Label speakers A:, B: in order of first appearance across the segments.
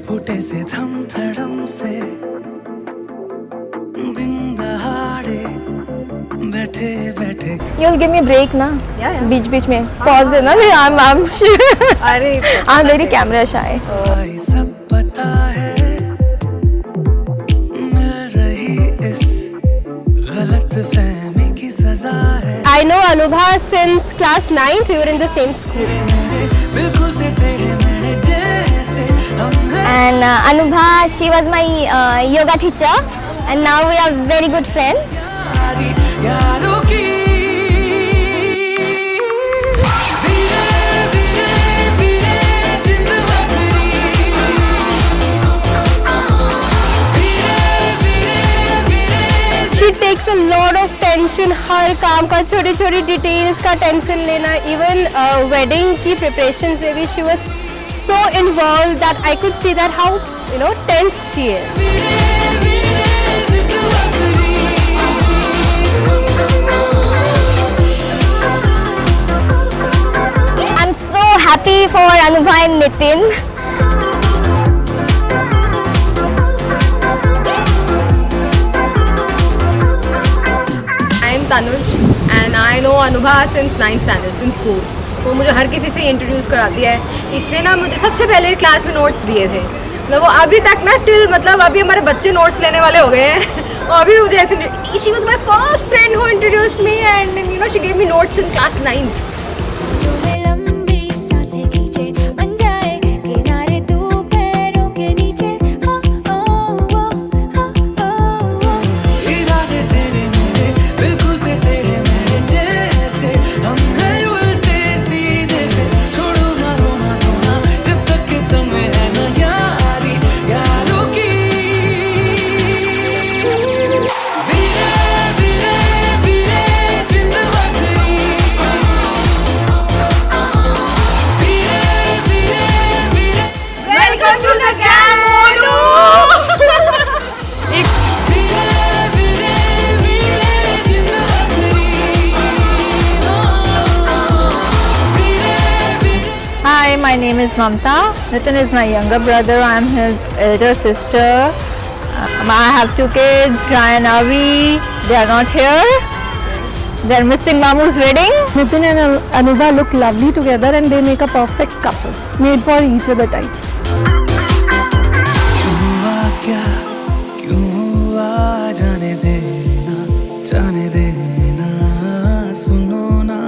A: फुटे से थम थड़म से दिन दहाड़े बैठे बैठे।
B: You'll give me a break ना?
C: Yeah.
B: बीच में pause देना। I'm
C: अरे
B: I'm very camera shy.
A: भाई सब पता है मिल रही इस गलत फहमी की सजा है।
C: I know Anubha since class 9th. We were in the same school.
A: बिल्कुल टेढ़े मेढ़े जैसे हम हैं।
B: And Anubha, she was my yoga teacher, and now we are very good friends.
A: यारी यारों की वीरे वीरे वीरे जिंद बकरी। वीरे वीरे वीरे
C: She takes a lot of tension. हर काम का छोटी-छोटी details का tension लेना. Even wedding की preparations में भी she was so involved that I could see that how tense she is.
B: I'm so happy for Anubha and Nitin.
D: I am Tanuj and I know Anubha since 9th standard in school. वो मुझे हर किसी से introduce कराती है. इसने ना मुझे सबसे पहले क्लास में नोट्स दिए थे. मतलब वो अभी तक ना टिल मतलब अभी हमारे बच्चे नोट्स लेने वाले हो गए हैं. और अभी मुझे ऐसे she was my first friend who introduced me and she gave me notes in class 9th.
A: इरादे तेरे मेरे बिल्कुल टेढ़े मेढ़े जैसे हम हैं उल्टे सीधे से। छोड़ो ना रोना धोना जब तक के समय है ना यारी यारों की। वीरे वीरे वीरे जिंद बकरी। वीरे वीरे वीरे
D: welcome to the gang Monu.
A: वीरे वीरे वीरे जिंद बकरी। वीरे वीरे
E: Hi, my name is Mamta. Nitin is my younger brother. I am his elder sister. I have 2 kids, Ryan and Avi. They are not here. They are missing Mamu's wedding.
C: Nitin and Anubha look lovely together and they make a perfect couple. Made for each other types.
A: हुआ क्या क्यों हुआ जाने देना सुनो ना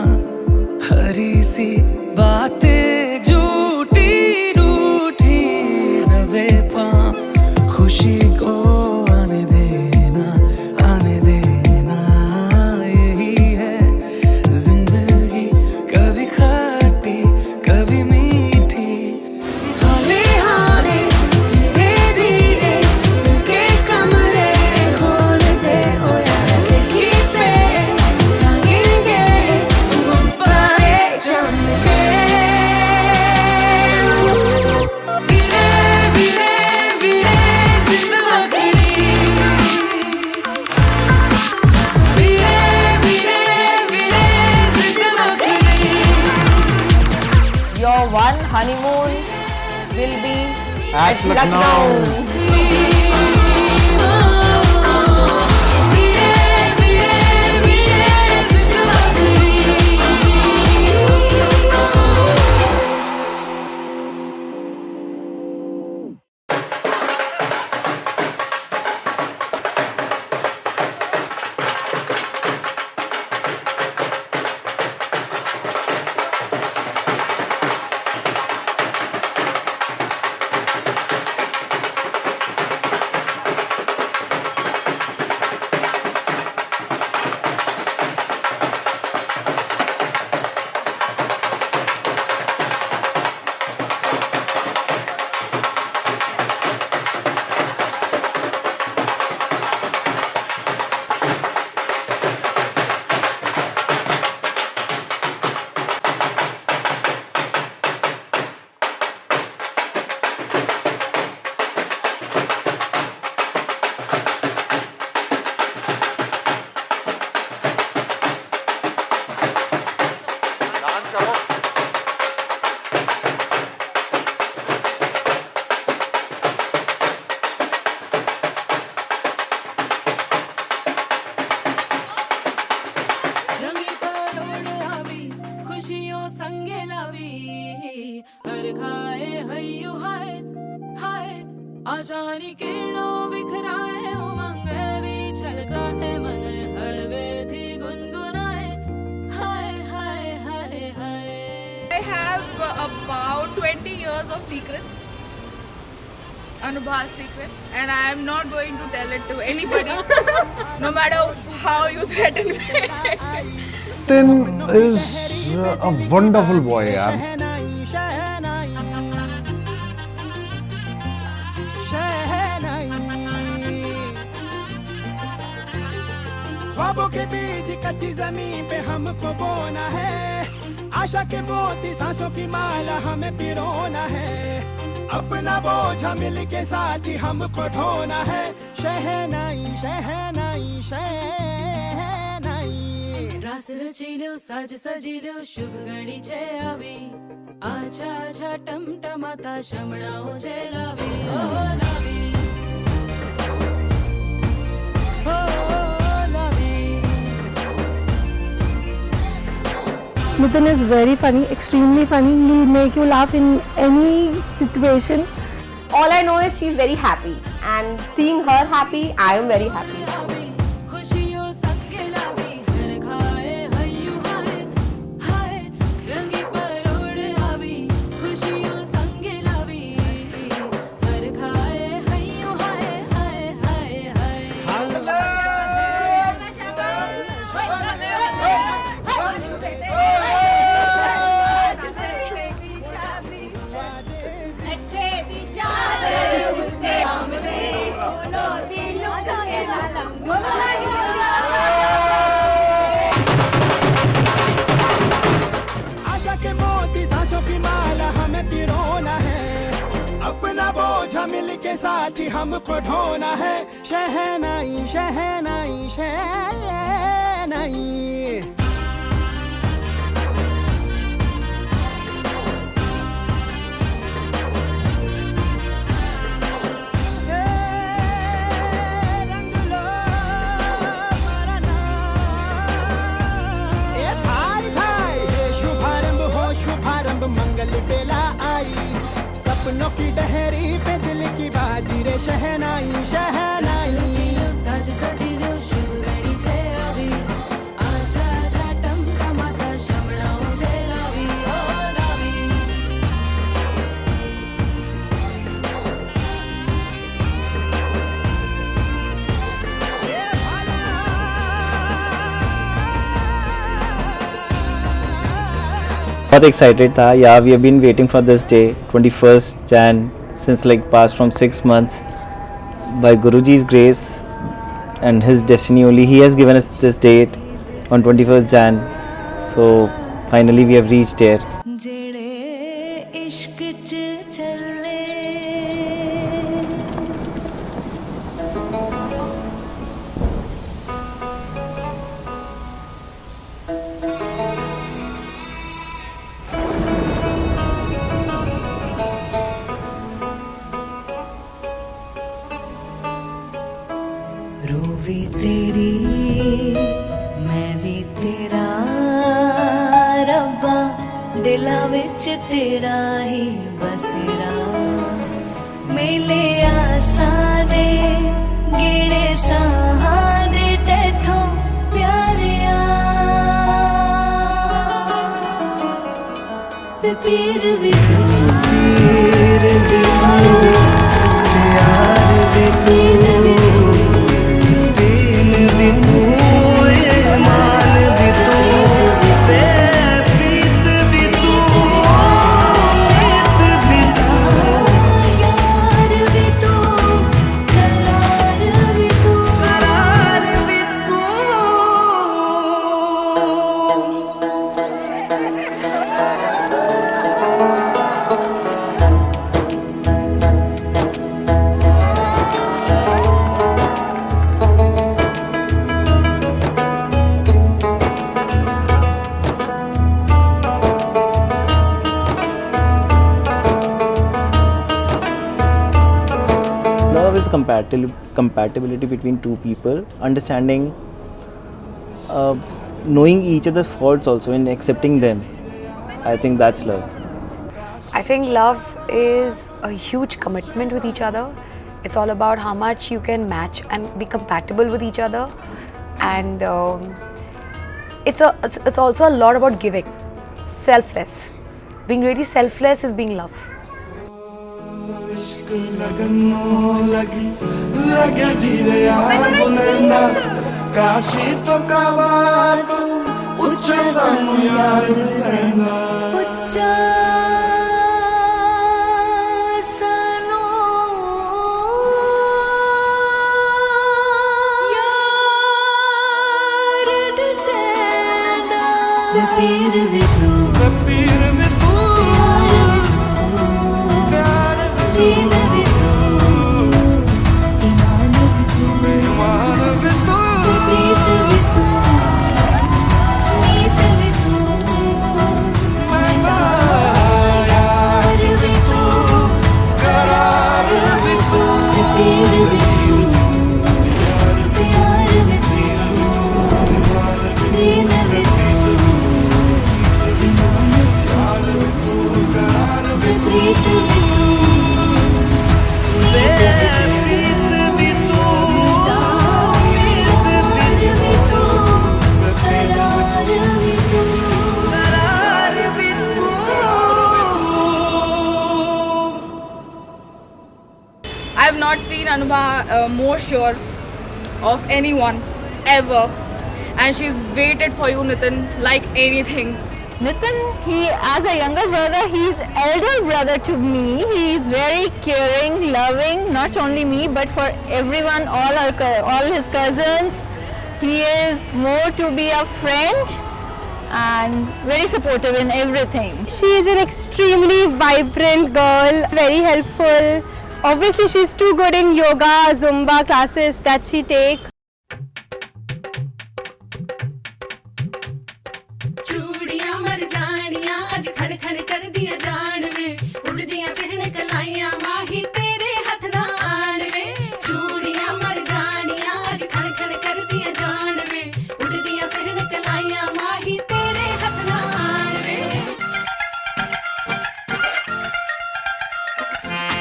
A: हरी सी बातें झूठी रूठी दबे पाँव खुशी को आने देना यही है जिंदगी कभी खट्टी कभी मीठी हाले हाले धीरे धीरे दिल के कमरे खोल दे ओ यार खिड़की पे टांगेंगे गुब्बारे चमके वीरे वीरे वीरे जिंद बकरी वीरे वीरे वीरे जिंद बकरी
E: Your one honeymoon will be at Lucknow.
A: हय्यू हाय हाय आशानी किरणों बिखराए उमंग भी छलकाए मन हड़वे थी गुनगुनाए हाय हाय हाय हाय
F: I have about 20 years of secrets, Anubha's secrets, and I am not going to tell it to anybody, no matter how you threaten me.
G: Tin is a wonderful boy, yaar.
H: ख्वाबों के बीच कच्ची जमीन पे हमको बोना है, आशा के मोती सांसों की माला हमें पिरोना है, अपना बोझा मिल के साथ ही हमको ढोना है, शहनाई शहनाई शहनाई
A: रास रचिलो साज सजिलो शुभ घड़ी छे आवी आछा आछा टमटमाता शमणाओ छे लावी ओ लावी ओ लावी
C: Nitin is very funny, extremely funny. He'll make you laugh in any situation.
I: All I know is she's very happy, and seeing her happy, I am very happy.
A: खुशियों संगे लावी हर खाए हय्यू हाय हाय रंगी परोड़ आवी खुशियों संगे लावी हर खाए हय्यू हाय हाय हाय हाय
H: आशा के मोती सांसों की माला हमें पिरोना है, अपना बोझा मिल के साथ ही हमको ढोना है, शहनाई शहनाई शहनाई मंगल बेला आई, सपनों की डहरी पे दिल की बाजी रे शहनाई शहनाई
A: साज सजिलो शुभ घड़ी छे आवी आछा आछा टमटमाता शमणाओ छे लावी ओ लावी
J: बहुत एक्साइटेड था या we have been waiting for this day 21st Jan since like past from 6 months. By Guruji's grace and his destiny only, he has given us this date on 21st Jan. So finally we have reached there.
A: जेड़े इश्क च चले रूह भी तेरी मैं भी तेरा रब्बा दिला विच तेरा ही बसेरा मेले आसा दे गेड़े साहा दे तैथों प्यारिया ते पीर भी तू पीर भी यार भी तीन भी
J: Love is compatibility between two people, understanding, knowing each other's faults also and accepting them. I think that's love.
D: I think love is a huge commitment with each other. It's all about how much you can match and be compatible with each other, and it's also a lot about giving, selfless. Being really selfless is being love.
H: Kashi तो काबात उच्च संयार सेना
A: पीर भी तू प्यार भी तू ईमान भी तू प्रीत भी तू नीत भी तू यार भी तू करार भी तू पीर भी तू प्यार भी तू दीन भी तू प्रीत भी तू
F: I have not seen Anubha more sure of anyone ever, and she's waited for you, Nitin, like anything.
E: Nitin, as a younger brother, he's elder brother to me. He's very caring, loving, not only me but for everyone, all his cousins. He is more to be a friend and very supportive in everything.
C: She is an extremely vibrant girl, very helpful. Obviously, she's too good in yoga, Zumba classes that she takes.
A: चूड़ियां मर जानियां अज खड़ खड़ कर दिया जान में उड़दियां फिरन कलाइयां माही तेरे हथ ना आन में चूड़ियां मर जानियां अज खड़ खड़ कर दिया जान में उड़दियां फिरन कलाइयां माही तेरे हथ ना आन में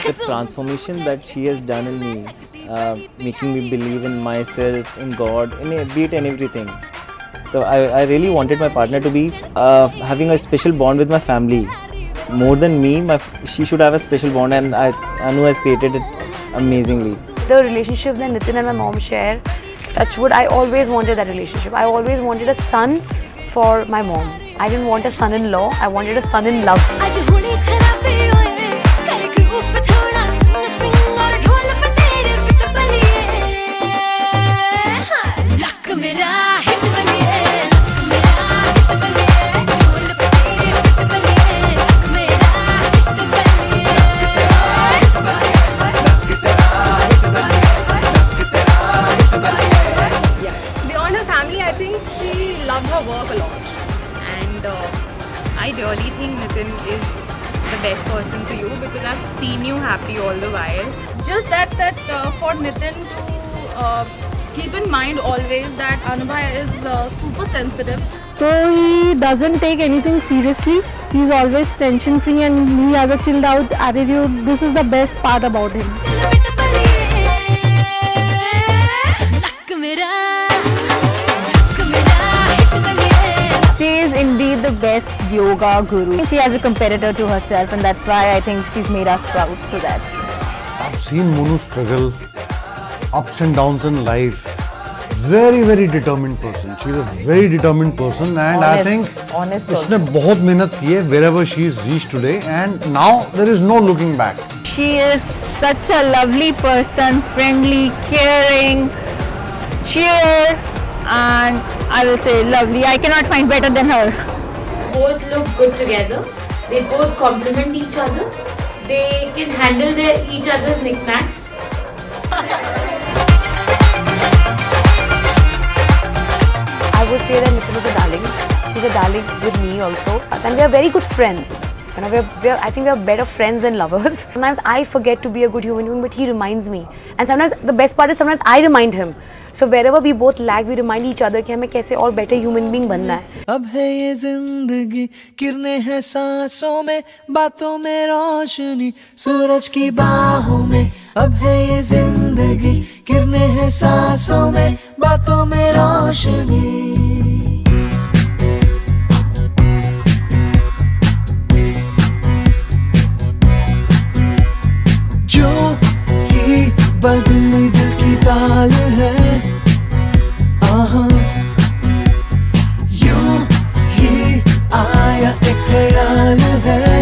J: The transformation that she has done in me, making me believe in myself, in God, be it in everything. So I really wanted my partner to be having a special bond with my family. More than me, she should have a special bond, and Anu has created it amazingly.
D: The relationship that Nitin and my mom share, that's what I always wanted, that relationship. I always wanted a son for my mom. I didn't want a son-in-law, I wanted a son-in-love.
A: आज हुनी खराबे होए कर group थोड़ा सिंग और ढोल पे तेरे फिट बलिए लक मेरा हिट बलिए मेरा हिट बलिए ढोल पे तेरे फिट बलिए लक मेरा hit Baliye
D: Beyond her family, I think she loves her work a lot.
F: And I really think Nitin is the best person for you because I've seen you happy all the while. Just that for Nitin to keep in mind always that Anubha is super sensitive.
C: So he doesn't take anything seriously. He's always tension free and he has a chilled out attitude. This is the best part about him.
B: She is indeed the best yoga guru. She has a competitor to herself, and that's why I think she's made us proud for that.
G: I've seen Monu struggle, ups and downs in life. Very, very determined person. She's a very determined person, and I think उसने बहुत मेहनत की है wherever she is reached today, and now there is no looking back.
E: She is such a lovely person, friendly, caring, cheer, and I will say lovely. I cannot find better than her.
K: Both look good together. They both complement each other. They can handle each other's knickknacks.
D: I would say that Nitin is a darling. He's a darling with me also. And we are very good friends. You know, I think we are better friends than lovers. Sometimes I forget to be a good human being, but he reminds me. And sometimes the best part is sometimes I remind him. So wherever we both lag, we remind each other कि हमें कैसे और better human being बनना है.
A: अब है ये जिंदगी, किरणें हैं सांसों में, बातों में रोशनी, सूरज की बाहों में. अब है ये जिंदगी, किरणें हैं सांसों में, बातों में रोशनी. जो ही बदली दिल की ताल है, यूं ही आया एक ख्याल है.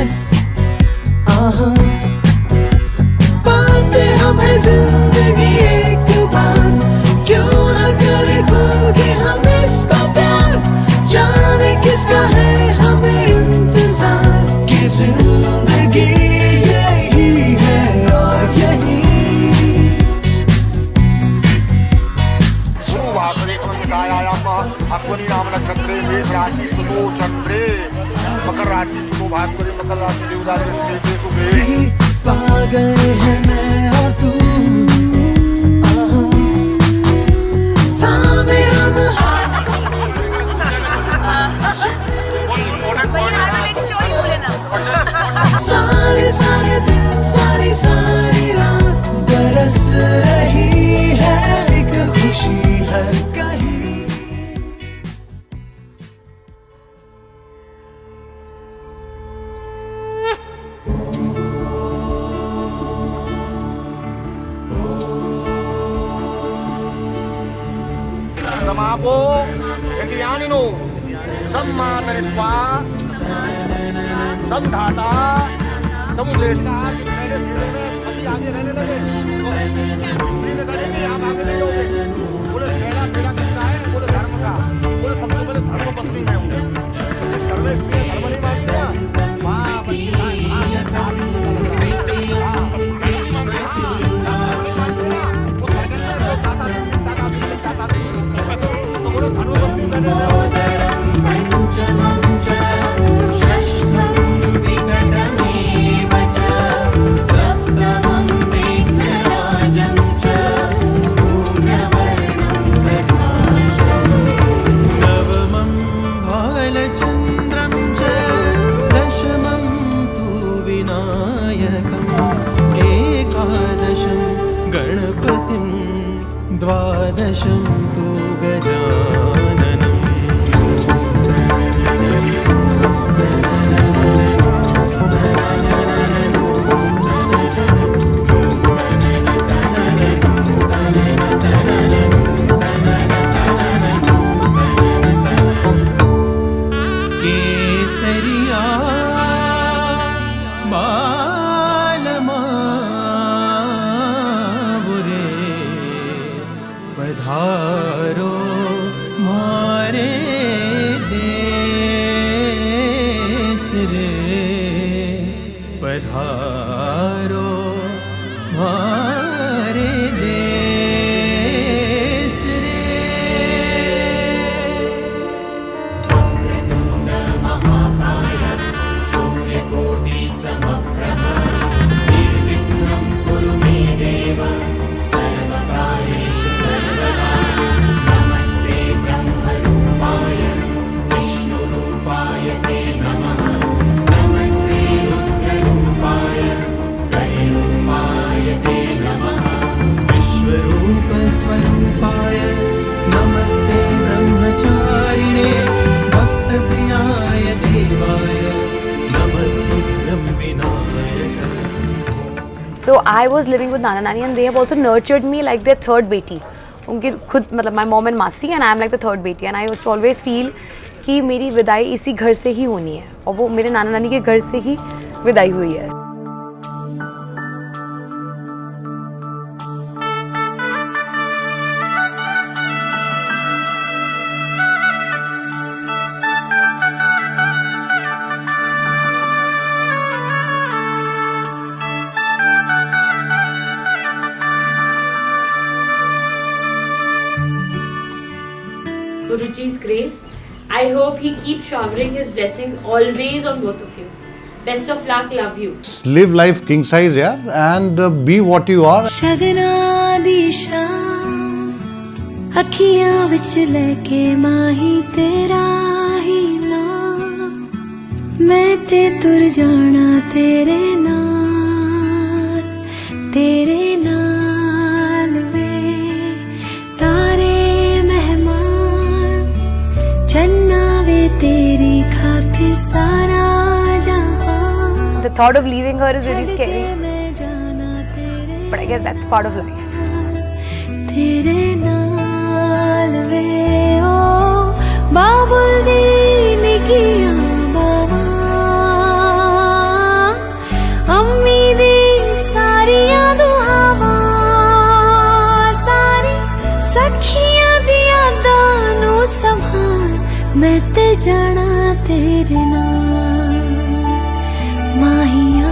A: पाते हमें जिंदगी एक बार, क्यों न करे खुल के हम इसका प्यार. जाने किसका है हमें इंतजार, कि जिंदगी यही है और यही.
H: अश्वनी नाम नक्षत्रे मेष राशि सुतो चंद्रे मकर राशि सुतो भास्करी मकर राशि देवदारी सुबह
A: पा गए हैं मैं और तू. सारे सारे दिन सारी सारी रात बरस रही है एक खुशी हर कहीं.
H: समापो यज्ञानिनो सम्मादरित्वा संधाता समुद्रेष्टा. पति आगे रहने लगे तो सीधे करेंगे, आप आगे नहीं होगे. बोले मेरा किसका है, बोले धर्म का. बोले सबसे पहले धर्म पत्नी मैं हूँ. जिस घर में स्त्री धर्म नहीं मानती ना, माँ बच्ची
A: द्वादशं तु गजाननम्. केसरिया पधारो मारे देश रे, पधारो मारे देश रे. वक्रतुंड महाकाय सूर्यकोटि समप्रभ निर्विघ्नं कुरु मे देव सर्वकार्येषु सर्वदा. नमस्ते ब्रह्मरूपाय विष्णुरूपाय ते नमः. नमस्ते रुद्ररूपाय त्रयरूपाय ते नमः. विश्वरूपस्वरूपाय नमस्ते ब्रह्मचारिणे भक्तप्रियाय देवाय नमस्तुभ्यं Vinayak.
D: So I was living with Nana Nani and they have also nurtured me like their third बेटी. उनकी खुद मतलब my mom and मासी and I am like the third बेटी and I used to always feel कि मेरी विदाई इसी घर से ही होनी है और वो मेरे नाना नानी के घर से ही विदाई हुई है.
K: Guruji's grace. I hope he keeps showering his blessings always on both of you. Best of luck, love you.
G: Live life king size, yeah, and be what you are.
A: ਸ਼ਗਨਾਂ ਦੀ ਸ਼ਾਮ ਅੱਖੀਆਂ ਵਿੱਚ ਲੈ ਕੇ ਮਾਹੀ ਤੇਰਾ ਹੀ ਨਾਮ ਮੈਂ ਤੇ ਤੁਰ ਜਾਣਾ ਤੇਰੇ ਨਾਲ ਵੇ ਤਾਰੇ ਮਹਿਮਾਨ ਚੰਨਾ ਵੇ ਤੇਰੀ ਖਾਤਰ ਸਾਰਾ
B: The thought of leaving her is really scary. But I guess that's part of life.
A: तेरे नाल वे ओ बाबुल दी निकियां बावा अम्मी दी सारियां दुआवां सारी सखियां दी यादां नू संभाल मैं ते जाना तेरे नाल माहिया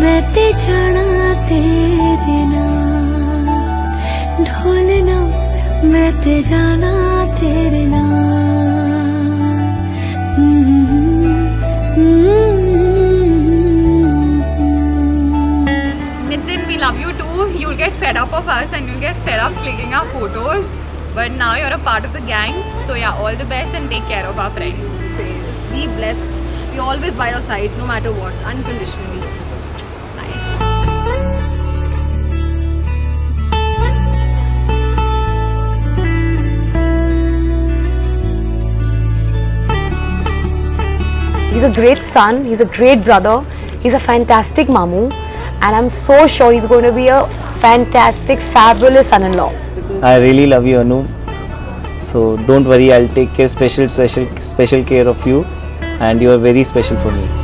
A: मैं ते जाना तेरे नाल ढोलना मैं ते जाना तेरे नाल
F: Nitin, we love you too. You'll get fed up of us and you'll get fed up clicking our photos. But now you're a part of the gang. So yeah, all the best and take care of our friend.
D: Just be blessed. We're always by your side, no matter what, unconditionally.
I: He's a great son, he's a great brother, he's a fantastic mamu, and I'm so sure he's going to be a fantastic, fabulous son-in-law.
J: I really love you, Anu. So don't worry, I'll take care special care of you, and you are very special for me.